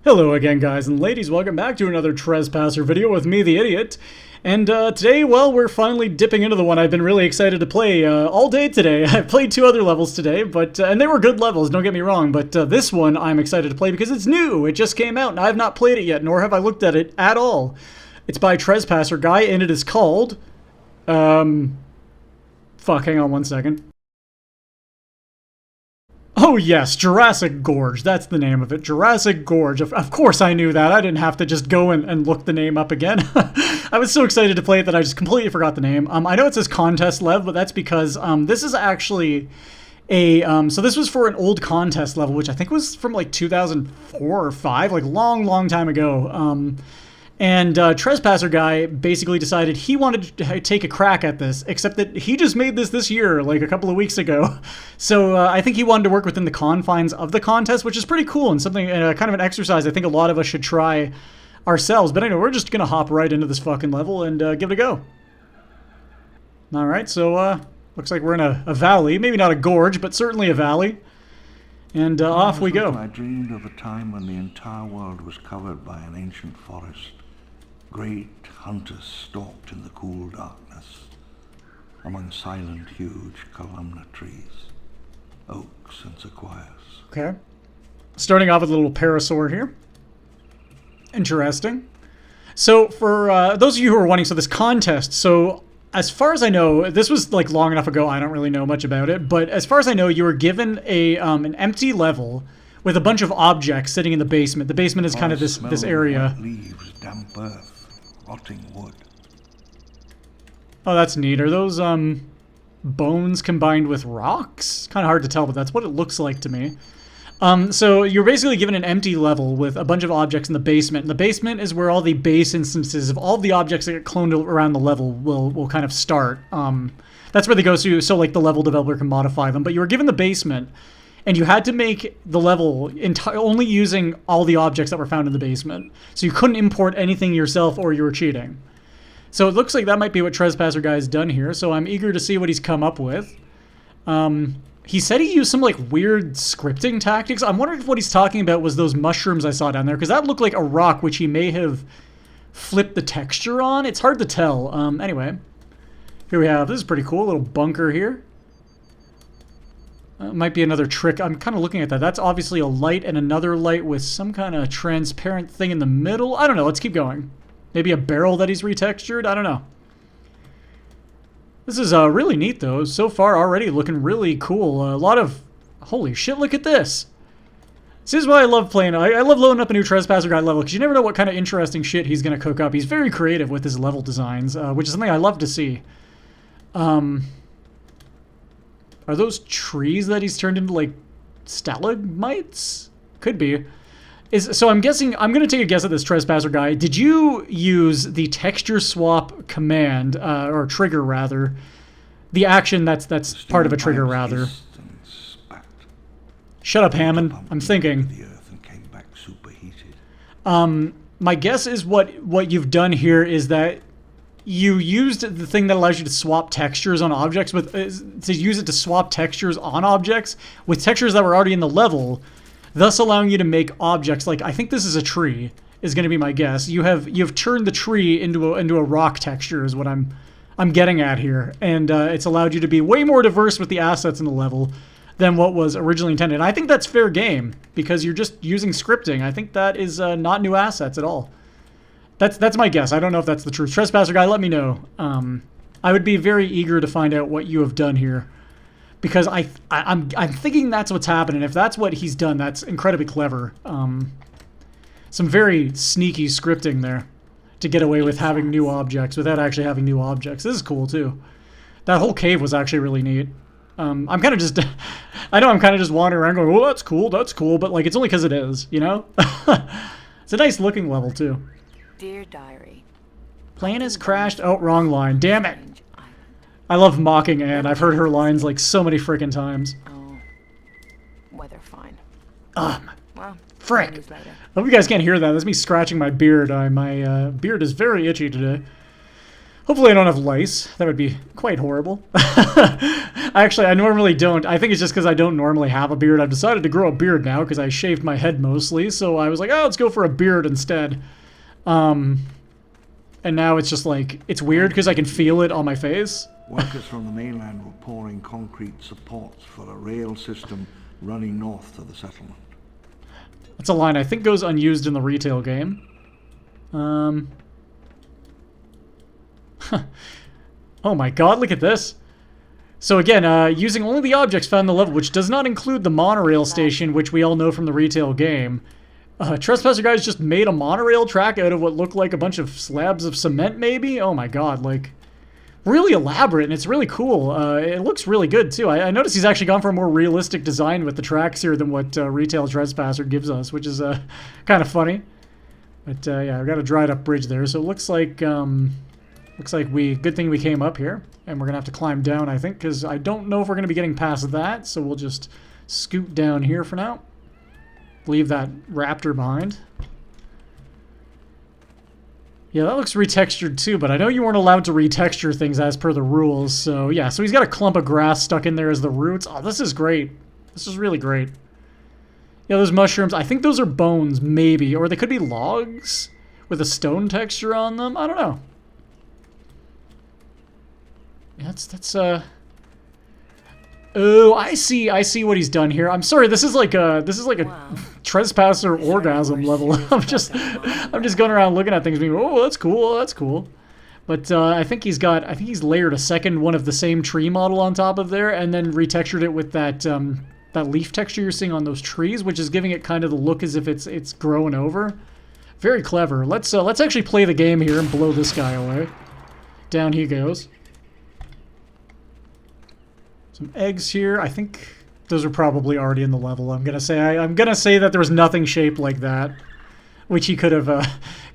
Hello again, guys and ladies. Welcome back to another Trespasser video with me, the Idiot. And today, well, we're finally dipping into the one I've been really excited to play all day today. I've played two other levels today, but and they were good levels, don't get me wrong, but this one I'm excited to play because it's new. It just came out, and I have not played it yet, nor have I looked at it at all. It's by TrespasserGuy, and it is called... Fuck, hang on one second. Oh yes, Jurassic Gorge. That's the name of it. Jurassic Gorge. Of course I knew that. I didn't have to just go and look the name up again. I was so excited to play it that I just completely forgot the name. I know it says contest level, but that's because this is actually a... so this was for an old contest level, which I think was from like 2004 or 5, like long time ago. And TrespasserGuy basically decided he wanted to take a crack at this, except that he just made this year, like a couple of weeks ago. So I think he wanted to work within the confines of the contest, which is pretty cool and something, kind of an exercise I think a lot of us should try ourselves. But anyway, we're just going to hop right into this fucking level and give it a go. Alright, so looks like we're in a valley. Maybe not a gorge, but certainly a valley. And off we go. I dreamed of a time when the entire world was covered by an ancient forest. Great hunters stalked in the cool darkness, among silent, huge columnar trees, oaks and sequoias. Okay. Starting off with a little parasaur here. Interesting. So for those of you who are wanting, so this contest, so as far as I know, this was like long enough ago, I don't really know much about it, but as far as I know, you were given a an empty level with a bunch of objects sitting in the basement. The basement is kind of this area. Leaves, damp earth, rotting wood. Oh, that's neat. Are those bones combined with rocks? Kind of hard to tell, but that's what it looks like to me. So you're basically given an empty level with a bunch of objects in the basement. And the basement is where all the base instances of all the objects that get cloned around the level will kind of start. That's where they go through, so like the level developer can modify them. But you were given the basement, and you had to make the level only using all the objects that were found in the basement. So you couldn't import anything yourself or you were cheating. So it looks like that might be what TrespasserGuy has done here. So I'm eager to see what he's come up with. He said he used some like weird scripting tactics. I'm wondering if what he's talking about was those mushrooms I saw down there, because that looked like a rock which he may have flipped the texture on. It's hard to tell. Anyway, here we have, this is pretty cool, a little bunker here. Might be another trick. I'm kind of looking at that. That's obviously a light and another light with some kind of transparent thing in the middle. I don't know. Let's keep going. Maybe a barrel that he's retextured? I don't know. This is really neat, though. So far, already looking really cool. A lot of... Holy shit, look at this. This is why I love playing. I love loading up a new TrespasserGuy level, because you never know what kind of interesting shit he's going to cook up. He's very creative with his level designs, which is something I love to see. Are those trees that he's turned into, like, stalagmites? Could be. So I'm guessing, I'm going to take a guess at this TrespasserGuy. Did you use the texture swap command, or trigger rather, the action that's part of a trigger rather? Shut up, Hammond. I'm thinking. The earth and came back superheated. My guess is what you've done here is that you used the thing that allows you to swap textures on objects to use it to swap textures on objects with textures that were already in the level, thus allowing you to make objects like, I think this is a tree, is going to be my guess. You've turned the tree into a rock texture is what I'm getting at here, and it's allowed you to be way more diverse with the assets in the level than what was originally intended. And I think that's fair game because you're just using scripting. I think that is not new assets at all. That's my guess. I don't know if that's the truth. TrespasserGuy, let me know. I would be very eager to find out what you have done here, because I'm thinking that's what's happening. If that's what he's done, that's incredibly clever. Some very sneaky scripting there to get away with having new objects without actually having new objects. This is cool too. That whole cave was actually really neat. I'm kind of just, I know I'm kind of just wandering around going, well, that's cool, but like it's only because it is, you know? It's a nice looking level too. Dear Diary. Plane has crashed. Oh, wrong line. Damn it. I love mocking Anne. I've heard her lines like so many freaking times. Oh, weather fine. Well, frick. I hope you guys can't hear that. That's me scratching my beard. My beard is very itchy today. Hopefully I don't have lice. That would be quite horrible. Actually, I normally don't. I think it's just because I don't normally have a beard. I've decided to grow a beard now because I shaved my head mostly. So I was like, oh, let's go for a beard instead. And now it's just like, it's weird because I can feel it on my face. Workers from the mainland were pouring concrete supports for a rail system running north to the settlement. That's a line I think goes unused in the retail game. Oh my god, look at this. So again, using only the objects found in the level, which does not include the monorail station, which we all know from the retail game. Trespasser guys just made a monorail track out of what looked like a bunch of slabs of cement, maybe? Oh my god, like, really elaborate, and it's really cool. It looks really good, too. I noticed he's actually gone for a more realistic design with the tracks here than what Retail Trespasser gives us, which is kind of funny. But yeah, I've got a dried up bridge there, so it looks like good thing we came up here, and we're gonna have to climb down, I think, because I don't know if we're gonna be getting past that, so we'll just scoot down here for now. Leave that raptor behind. Yeah, that looks retextured too, but I know you weren't allowed to retexture things as per the rules, so yeah, so he's got a clump of grass stuck in there as the roots. Oh, this is great. This is really great. Yeah, those mushrooms, I think those are bones, maybe, or they could be logs with a stone texture on them. I don't know. Yeah, that's oh, I see what he's done here. I'm sorry, this is like a Wow. Trespasser orgasm level. I'm just going around looking at things being, oh, that's cool. But I think he's layered a second one of the same tree model on top of there, and then retextured it with that that leaf texture you're seeing on those trees, which is giving it kind of the look as if it's growing over. Very clever. Let's actually play the game here and blow this guy away. Down he goes. Some eggs here. I think those are probably already in the level. I'm gonna say that there was nothing shaped like that, which he could have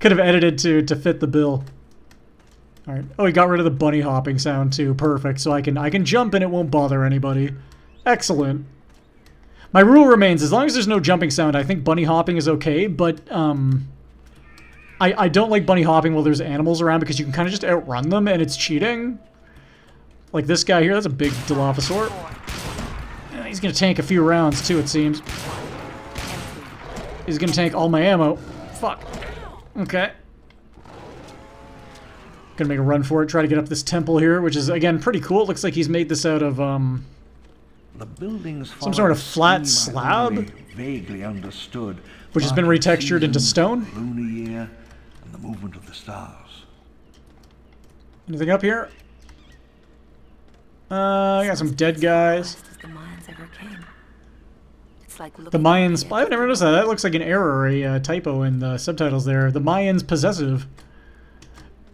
edited to fit the bill. All right. Oh, he got rid of the bunny hopping sound too. Perfect. So I can jump and it won't bother anybody. Excellent. My rule remains: as long as there's no jumping sound, I think bunny hopping is okay. But I don't like bunny hopping while there's animals around because you can kind of just outrun them and it's cheating. Like this guy here, that's a big Dilophosaur. Yeah, he's gonna tank a few rounds too, it seems. He's gonna tank all my ammo. Fuck. Okay. Gonna make a run for it, try to get up this temple here, which is, again, pretty cool. It looks like he's made this out of, The buildings some sort of flat slab, vaguely understood, which has been retextured into stone. Lunar year and the movement of the stars. Anything up here? I got some dead guys. The Mayans ever came. It's like The Mayans. I've never noticed that. That looks like an error, a typo in the subtitles there. The Mayans possessive.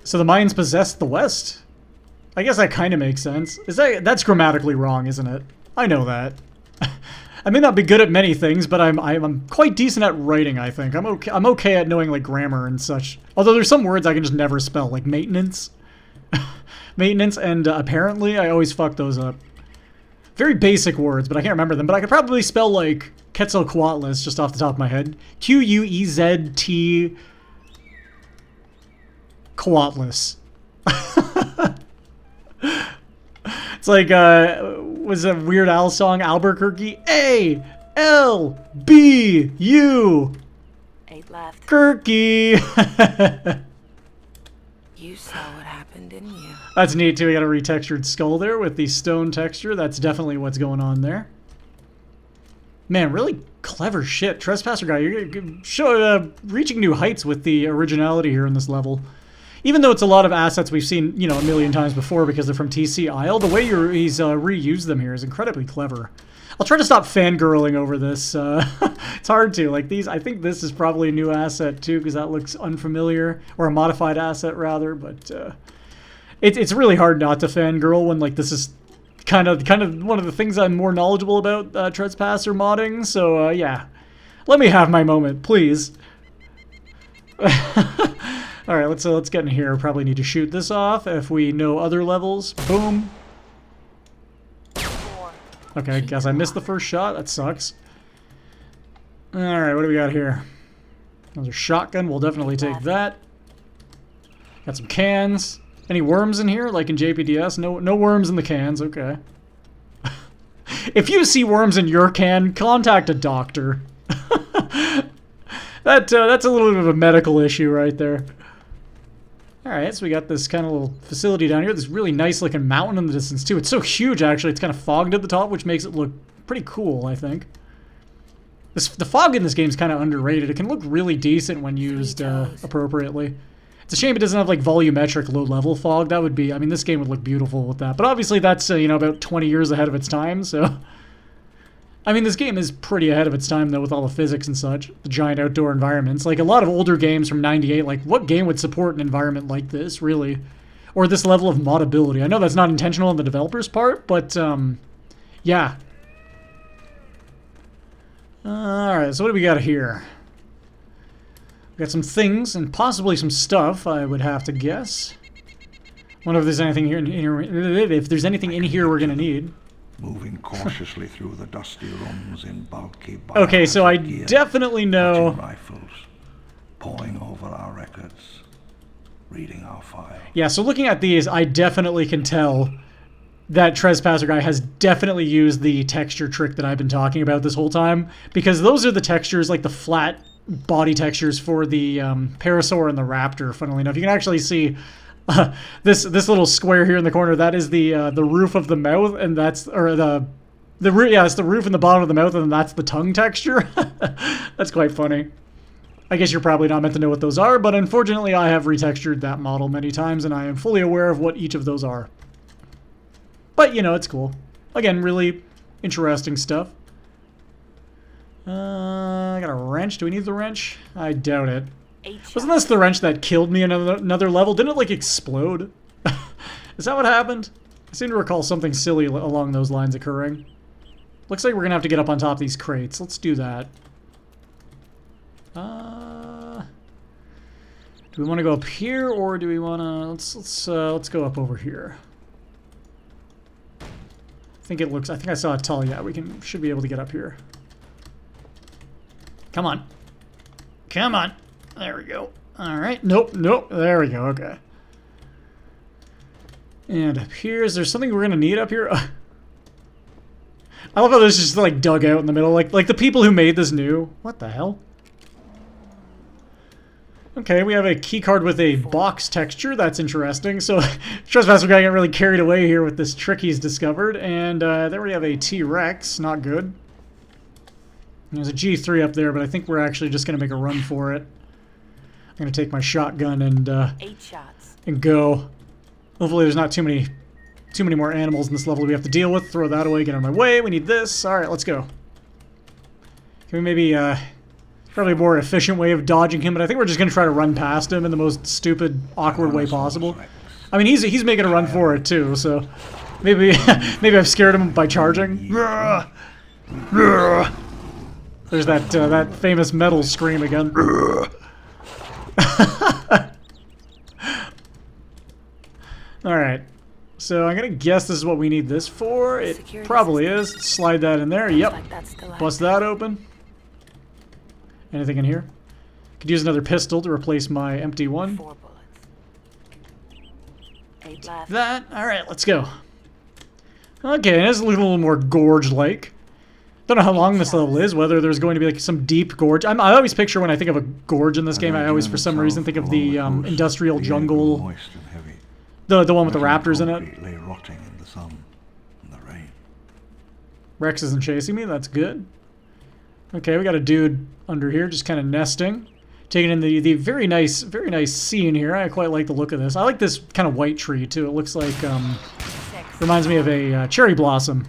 So the Mayans possessed the West? I guess that kind of makes sense. That's grammatically wrong, isn't it? I know that. I may not be good at many things, but I'm quite decent at writing, I think. I'm okay at knowing like grammar and such. Although there's some words I can just never spell, like maintenance. Maintenance and apparently, I always fuck those up. Very basic words, but I can't remember them. But I could probably spell like Quetzalcoatlus just off the top of my head. Quezt Coatlus. It's like was a Weird Al song, Albuquerque. A-L-B-U. 8 left. Kirky. You saw what happened, didn't you? That's neat too. We got a retextured skull there with the stone texture. That's definitely what's going on there. Man, really clever shit. Trespasser guy, you're reaching new heights with the originality here in this level. Even though it's a lot of assets we've seen, you know, a million times before because they're from TC Isle, the way he's reused them here is incredibly clever. I'll try to stop fangirling over this. It's hard to. Like these, I think this is probably a new asset too because that looks unfamiliar, or a modified asset rather. But it's really hard not to fangirl when like this is kind of one of the things I'm more knowledgeable about Trespasser modding. So yeah, let me have my moment, please. All right, let's get in here. Probably need to shoot this off if we know other levels. Boom. Okay, I guess I missed the first shot. That sucks. All right, what do we got here? Another shotgun. We'll definitely take that. Got some cans. Any worms in here, like in JPDS? No worms in the cans. Okay. If you see worms in your can, contact a doctor. That's a little bit of a medical issue right there. Alright, so we got this kind of little facility down here. This really nice looking mountain in the distance too. It's so huge actually, it's kind of fogged at the top, which makes it look pretty cool, I think. The fog in this game is kind of underrated. It can look really decent when used appropriately. It's a shame it doesn't have like volumetric low-level fog. That would be, I mean, this game would look beautiful with that. But obviously that's, you know, about 20 years ahead of its time, so... I mean, this game is pretty ahead of its time, though, with all the physics and such. The giant outdoor environments. Like, a lot of older games from '98, like, what game would support an environment like this, really? Or this level of moddability? I know that's not intentional on the developer's part, but, yeah. Alright, so what do we got here? We got some things, and possibly some stuff, I would have to guess. Wonder if there's anything here, if there's anything in here we're gonna need. Moving cautiously through the dusty rooms in bulky okay, so I gear, definitely know... rifles, poring over our records, reading our file. Yeah, so looking at these, I definitely can tell that TrespasserGuy has definitely used the texture trick that I've been talking about this whole time, because those are the textures, like the flat body textures for the Parasaur and the Raptor, funnily enough. You can actually see... this little square here in the corner, that is the roof of the mouth, and that's, or yeah, it's the roof and the bottom of the mouth, and that's the tongue texture. That's quite funny. I guess you're probably not meant to know what those are, but unfortunately I have retextured that model many times, and I am fully aware of what each of those are. But, you know, it's cool. Again, really interesting stuff. I got a wrench. Do we need the wrench? I doubt it. Wasn't this the wrench that killed me in another level? Didn't it, like, explode? Is that what happened? I seem to recall something silly along those lines occurring. Looks like we're gonna have to get up on top of these crates. Let's do that. Do we want to go up here, or do we want to... Let's go up over here. I think it looks... I think I saw a tull. Yeah, should be able to get up here. Come on. Come on. There we go. Alright. Nope. There we go. Okay. And up here, is there something we're going to need up here? I love how this is just like dug out in the middle. Like the people who made this knew. What the hell? Okay, we have a key card with a box texture. That's interesting. So TrespasserGuy got really carried away here with this trick he's discovered. And there we have a T-Rex. Not good. There's a G3 up there, but I think we're actually just going to make a run for it. I'm going to take my shotgun and 8 shots. And go. Hopefully there's not too many more animals in this level that we have to deal with. Throw that away, get out of my way. We need this. Alright, let's go. Can we maybe, probably a more efficient way of dodging him, but I think we're just going to try to run past him in the most stupid, awkward way possible. I mean, he's making a run for it too, so maybe maybe I've scared him by charging. There's that famous metal scream again. Alright, so I'm gonna guess this is what we need this for. It probably is. Slide that in there. Yep. Bust that open. Anything in here? Could use another pistol to replace my empty one. 4 bullets. 8 left. That. Alright, let's go. Okay, and it's a little more gorge-like. Don't know how long this level is, whether there's going to be like some deep gorge. I always picture when I think of a gorge in this game, I always for some reason think of the industrial jungle. Moist and heavy. The one with the raptors in it. Lay rotting in the sun and the rain. Rex isn't chasing me, that's good. Okay, we got a dude under here just kind of nesting. Taking in the very nice scene here. I quite like the look of this. I like this kind of white tree too. It looks like, reminds me of a cherry blossom.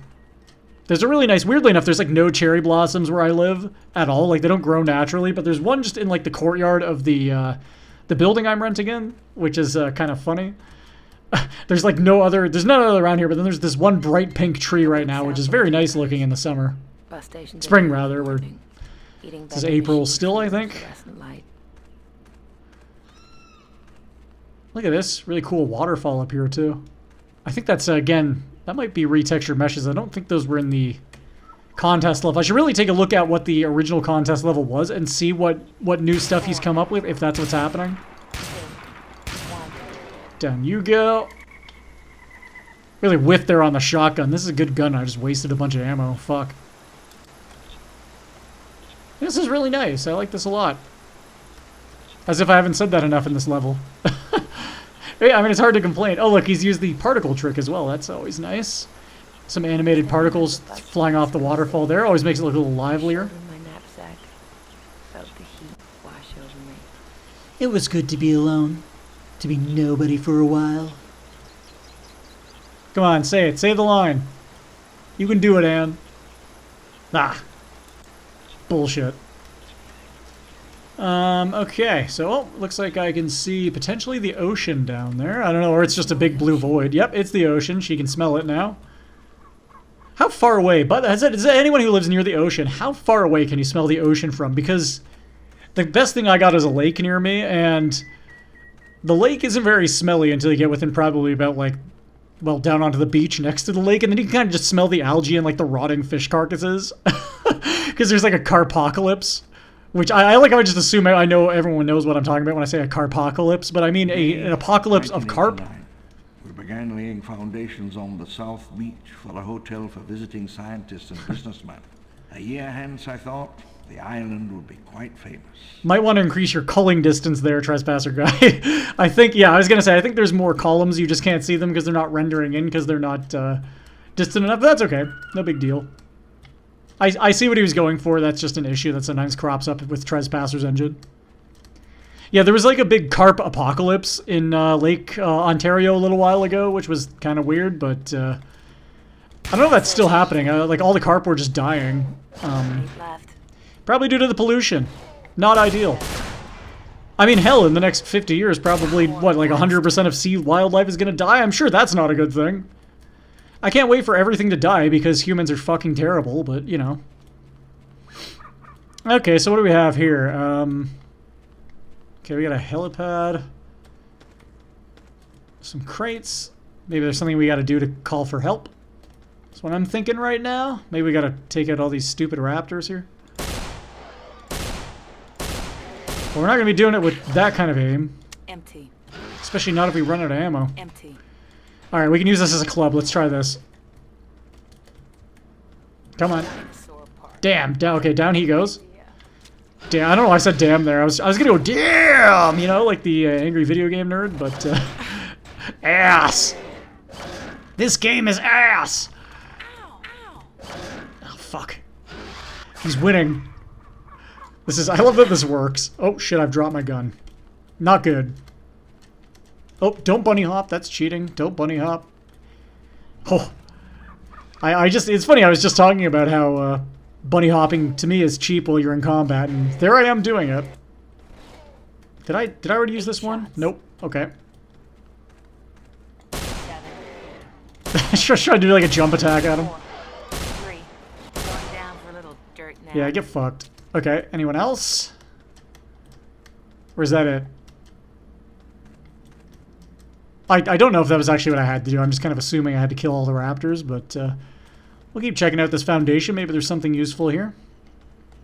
There's a really nice, weirdly enough, there's like no cherry blossoms where I live at all. Like they don't grow naturally, but there's one just in like the courtyard of the building I'm renting in, which is kind of funny. There's like none other around here, but then there's this one bright pink tree right now, which is very nice looking in the summer. Spring rather, this is April still, I think. Look at this, really cool waterfall up here too. I think that's, again, that might be retextured meshes. I don't think those were in the contest level. I should really take a look at what the original contest level was and see what new stuff he's come up with, if that's what's happening. Down you go. Really whiffed there on the shotgun. This is a good gun. I just wasted a bunch of ammo. Fuck. This is really nice. I like this a lot. As if I haven't said that enough in this level. Yeah, I mean, it's hard to complain. Oh, look, he's used the particle trick as well. That's always nice. Some animated particles flying off the waterfall there. Always makes it look a little livelier. My knapsack. Felt the heat wash over me. It was good to be alone. To be nobody for a while. Come on, say it. Say the line. You can do it, Anne. Ah. Bullshit. Okay, so looks like I can see potentially the ocean down there. I don't know, or it's just a big blue void. Yep, it's the ocean. She can smell it now. How far away? But is there anyone who lives near the ocean? How far away can you smell the ocean from? Because the best thing I got is a lake near me, and the lake isn't very smelly until you get within probably about, like, well, down onto the beach next to the lake, and then you can kind of just smell the algae and, like, the rotting fish carcasses. Because there's, like, a carpocalypse. Which I like how I just assume I know everyone knows what I'm talking about when I say a carpocalypse, but I mean an apocalypse of carp. We began laying foundations on the South Beach for a hotel for visiting scientists and businessmen. A year hence, I thought, the island would be quite famous. Might want to increase your culling distance there, Trespasser Guy. I think, yeah, I was going to say, I think there's more columns, you just can't see them because they're not rendering in because they're not distant enough, but that's okay. No big deal. I see what he was going for. That's just an issue that sometimes crops up with Trespasser's engine. Yeah, there was like a big carp apocalypse in Lake Ontario a little while ago, which was kind of weird, but I don't know if that's still happening. Like all the carp were just dying. Probably due to the pollution. Not ideal. I mean, hell, in the next 50 years, probably, what, like 100% of sea wildlife is going to die? I'm sure that's not a good thing. I can't wait for everything to die because humans are fucking terrible, but, you know. Okay, so what do we have here? Okay, we got a helipad. Some crates. Maybe there's something we got to do to call for help. That's what I'm thinking right now. Maybe we got to take out all these stupid raptors here. Well, we're not going to be doing it with that kind of aim. Empty. Especially not if we run out of ammo. Empty. Alright, we can use this as a club. Let's try this. Come on. Damn. Down. Okay, down he goes. Damn. I don't know why I said damn there. I was gonna go damn, you know, like the angry video game nerd, but ass. This game is ass. Oh fuck. He's winning. This is. I love that this works. Oh shit! I've dropped my gun. Not good. Oh, don't bunny hop. That's cheating. Don't bunny hop. Oh. I just, it's funny, I was just talking about how bunny hopping to me is cheap while you're in combat, and there I am doing it. Did I already use this one? Nope. Okay. Just try to do like a jump attack at him. Yeah, get fucked. Okay, anyone else? Or is that it? I don't know if that was actually what I had to do. I'm just kind of assuming I had to kill all the raptors, but we'll keep checking out this foundation. Maybe there's something useful here.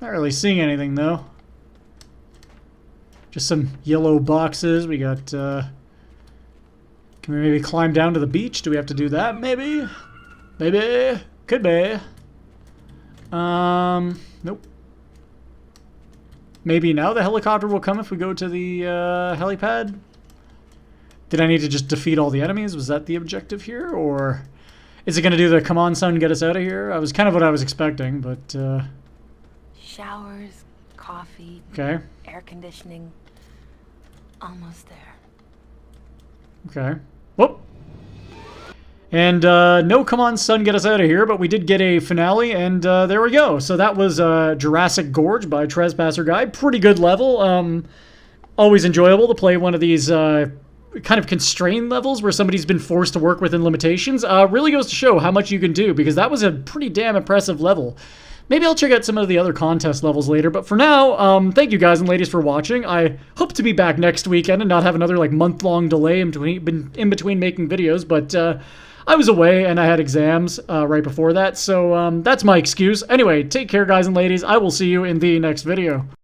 Not really seeing anything, though. Just some yellow boxes. We got, can we maybe climb down to the beach? Do we have to do that? Maybe? Maybe? Could be. Nope. Maybe now the helicopter will come if we go to the helipad? Did I need to just defeat all the enemies? Was that the objective here? Or is it going to do the come on son, get us out of here? I was kind of what I was expecting, but... Showers, coffee, okay. Air conditioning. Almost there. Okay. Whoop! And no come on son, get us out of here, but we did get a finale, and there we go. So that was Jurassic Gorge by TrespasserGuy. Pretty good level. Always enjoyable to play one of these... kind of constrained levels where somebody's been forced to work within limitations, really goes to show how much you can do, because that was a pretty damn impressive level. Maybe I'll check out some of the other contest levels later, but for now, thank you guys and ladies for watching. I hope to be back next weekend and not have another like month-long delay in between making videos, but I was away and I had exams right before that, so that's my excuse. Anyway, take care guys and ladies. I will see you in the next video.